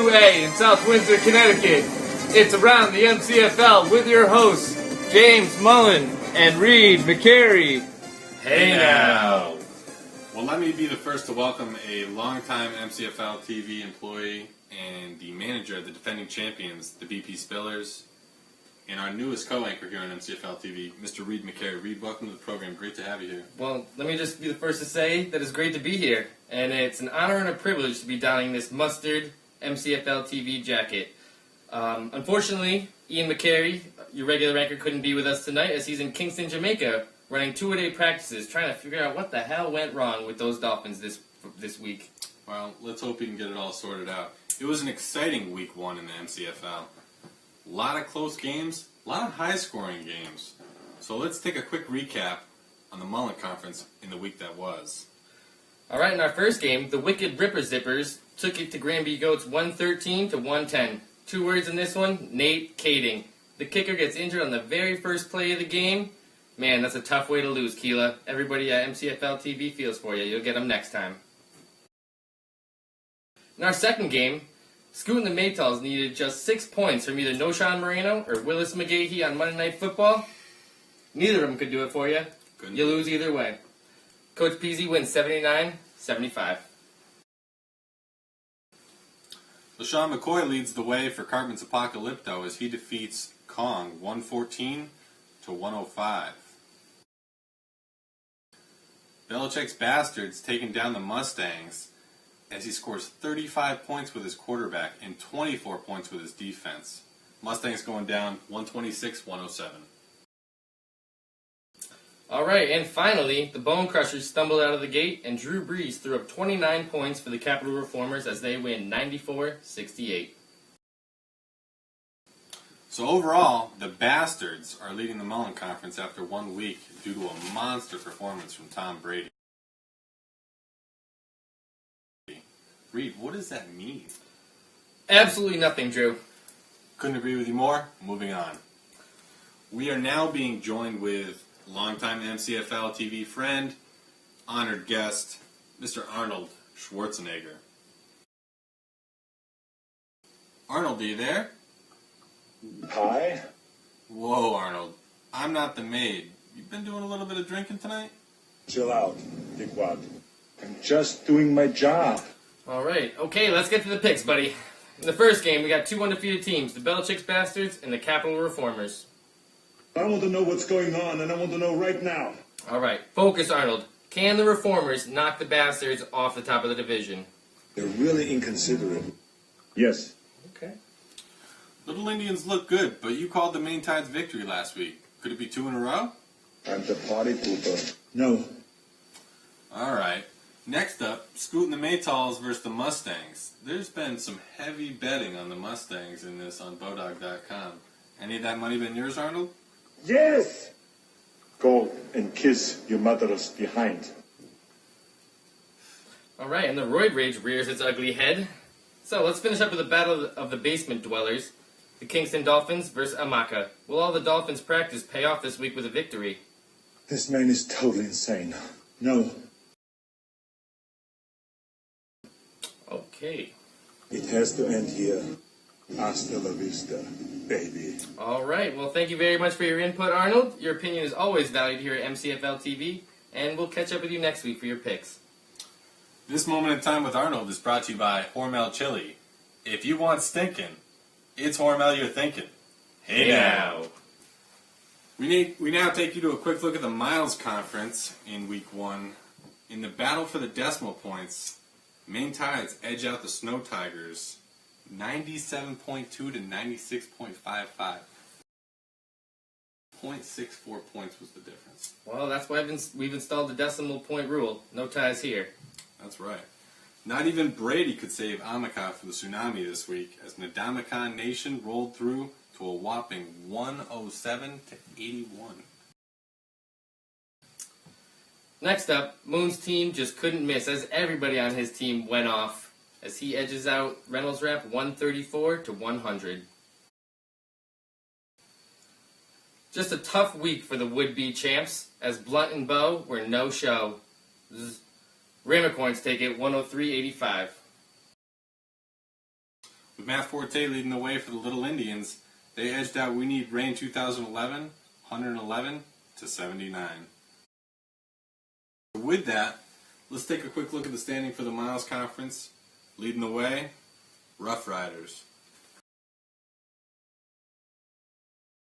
2A in South Windsor, Connecticut. It's Around the MCFL with your hosts, James Mullen and Reed McCary. Hey now. Well, let me be the first to welcome a longtime MCFL TV employee and the manager of the defending champions, the BP Spillers, and our newest co-anchor here on MCFL TV, Mr. Reed McCary. Reed, welcome to the program. Great to have you here. Well, let me just be the first to say that it's great to be here, and it's an honor and a privilege to be donning this mustard MCFL TV jacket. Unfortunately, Ian McCary, your regular anchor, couldn't be with us tonight as he's in Kingston, Jamaica, running two-a-day practices, trying to figure out what the hell went wrong with those Dolphins this week. Well, let's hope he can get it all sorted out. It was an exciting week one in the MCFL. A lot of close games, a lot of high-scoring games. So let's take a quick recap on the Mullen Conference in the week that was. All right, in our first game, the Wicked Ripper Zippers took it to Granby Goats 113 to 110. Two words in this one, Nate Kading. The kicker gets injured on the very first play of the game. Man, that's a tough way to lose, Keela. Everybody at MCFL TV feels for you. You'll get them next time. In our second game, Scoot and the Maytals needed just 6 points from either Noshawn Moreno or Willis McGahee on Monday Night Football. Neither of them could do it for you. You lose either way. Coach Peasy wins 79-75. LaShawn McCoy leads the way for Cartman's Apocalypto as he defeats Kong 114 to 105. Belichick's Bastards taking down the Mustangs as he scores 35 points with his quarterback and 24 points with his defense. Mustangs going down 126-107. All right, and finally, the Bone Crushers stumbled out of the gate, and Drew Brees threw up 29 points for the Capital Reformers as they win 94-68. So overall, the Bastards are leading the Mullen Conference after 1 week due to a monster performance from Tom Brady. Reed, what does that mean? Absolutely nothing, Drew. Couldn't agree with you more. Moving on. We are now being joined with longtime MCFL TV friend, honored guest, Mr. Arnold Schwarzenegger. Arnold, are you there? Hi. Whoa, Arnold. I'm not the maid. You've been doing a little bit of drinking tonight? Chill out, dickwad. I'm just doing my job. All right, okay, let's get to the picks, buddy. In the first game, we got two undefeated teams, the Belichick's Bastards and the Capital Reformers. I want to know what's going on, and I want to know right now. All right, focus, Arnold. Can the Reformers knock the Bastards off the top of the division? They're really inconsiderate. Yes. Okay. Little Indians look good, but you called the Main Tide's victory last week. Could it be 2 in a row? I'm the party pooper. No. All right. Next up, Scoot and the Maytals versus the Mustangs. There's been some heavy betting on the Mustangs in this on Bodog.com. Any of that money been yours, Arnold? Yes! Go and kiss your mother's behind. All right, and the Roid Rage rears its ugly head. So let's finish up with the battle of the basement dwellers. The Kingston Dolphins versus Amaka. Will all the Dolphins' practice pay off this week with a victory? This man is totally insane. No. Okay. It has to end here. Hasta la vista, baby. All right. Well, thank you very much for your input, Arnold. Your opinion is always valued here at MCFL TV, and we'll catch up with you next week for your picks. This moment in time with Arnold is brought to you by Hormel Chili. If you want stinking, it's Hormel you're thinking. Hey now. We now take you to a quick look at the Miles Conference in Week 1. In the battle for the decimal points, Main Tides edge out the Snow Tigers 97.2 to 96.55. 0.64 points was the difference. Well, that's why we've installed the decimal point rule. No ties here. That's right. Not even Brady could save Amaka from the tsunami this week as Nadamakan Nation rolled through to a whopping 107 to 81. Next up, Moon's team just couldn't miss as everybody on his team went off as he edges out Reynolds Wrap 134 to 100. Just a tough week for the would-be champs as Blunt and Bow were no show. Ramacorns take it 103-85. With Matt Forte leading the way for the Little Indians, they edged out We Need Rain 2011, 111 to 79. With that, let's take a quick look at the standing for the Miles Conference. Leading the way, Rough Riders.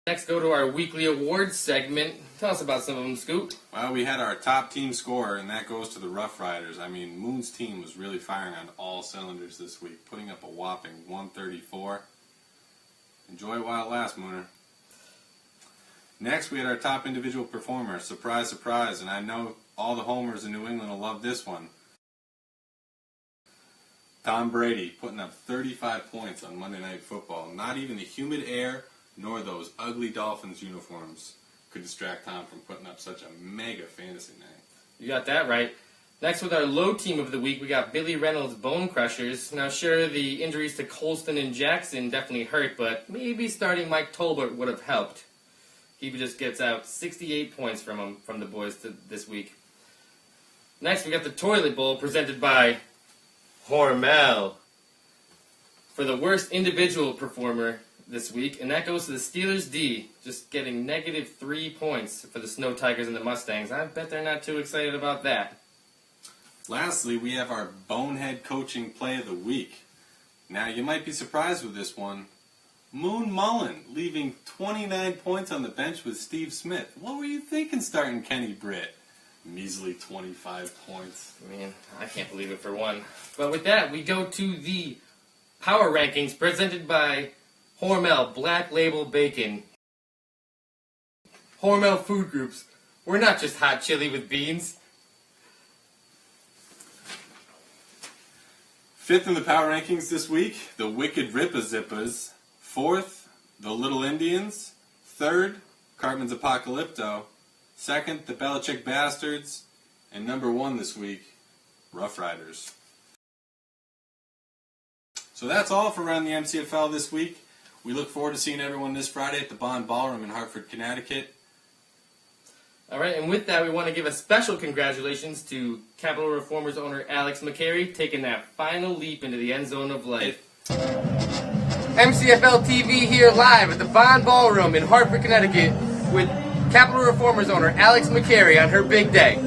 Next, go to our weekly awards segment. Tell us about some of them, Scoop. Well, we had our top team scorer, and that goes to the Rough Riders. I mean, Moon's team was really firing on all cylinders this week, putting up a whopping 134. Enjoy it while it lasts, Mooner. Next, we had our top individual performer. Surprise, surprise, and I know all the homers in New England will love this one. Tom Brady putting up 35 points on Monday Night Football. Not even the humid air nor those ugly Dolphins uniforms could distract Tom from putting up such a mega fantasy night. You got that right. Next, with our low team of the week, we got Billy Reynolds' Bone Crushers. Now, sure, the injuries to Colston and Jackson definitely hurt, but maybe starting Mike Tolbert would have helped. He just gets out 68 points from the boys this week. Next, we got the Toilet Bowl presented by Hormel for the worst individual performer this week, and that goes to the Steelers D, just getting -3 points for the Snow Tigers and the Mustangs. I bet they're not too excited about that. Lastly, we have our Bonehead Coaching Play of the Week. Now, you might be surprised with this one. Moon Mullen leaving 29 points on the bench with Steve Smith. What were you thinking starting Kenny Britt? Measly 25 points. Man, I can't believe it for one. But with that, we go to the Power Rankings presented by Hormel Black Label Bacon. Hormel Food Groups. We're not just hot chili with beans. Fifth in the Power Rankings this week, the Wicked Rippa-Zippas. Fourth, the Little Indians. Third, Cartman's Apocalypto. Second, the Belichick Bastards. And number 1 this week, Rough Riders. So that's all for Around the MCFL this week. We look forward to seeing everyone this Friday at the Bond Ballroom in Hartford, Connecticut. All right, and with that, we want to give a special congratulations to Capital Reformers owner Alex McCary taking that final leap into the end zone of life. MCFL TV here live at the Bond Ballroom in Hartford, Connecticut with Capital Reformers owner Alex McCary on her big day.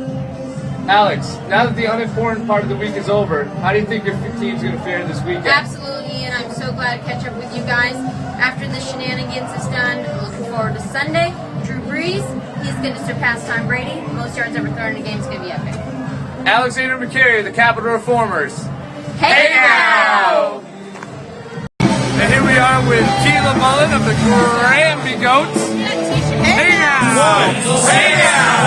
Alex, now that the unimportant part of the week is over, how do you think your team's going to fare this weekend? Absolutely, and I'm so glad to catch up with you guys. After the shenanigans is done, I'm looking forward to Sunday. Drew Brees, he's going to surpass Tom Brady. Most yards ever thrown in a game is going to be epic. Alexander McCary, the Capital Reformers. Hey now! And here we are with Keela Mullen of the Granby Goats. Hey now! Hey now!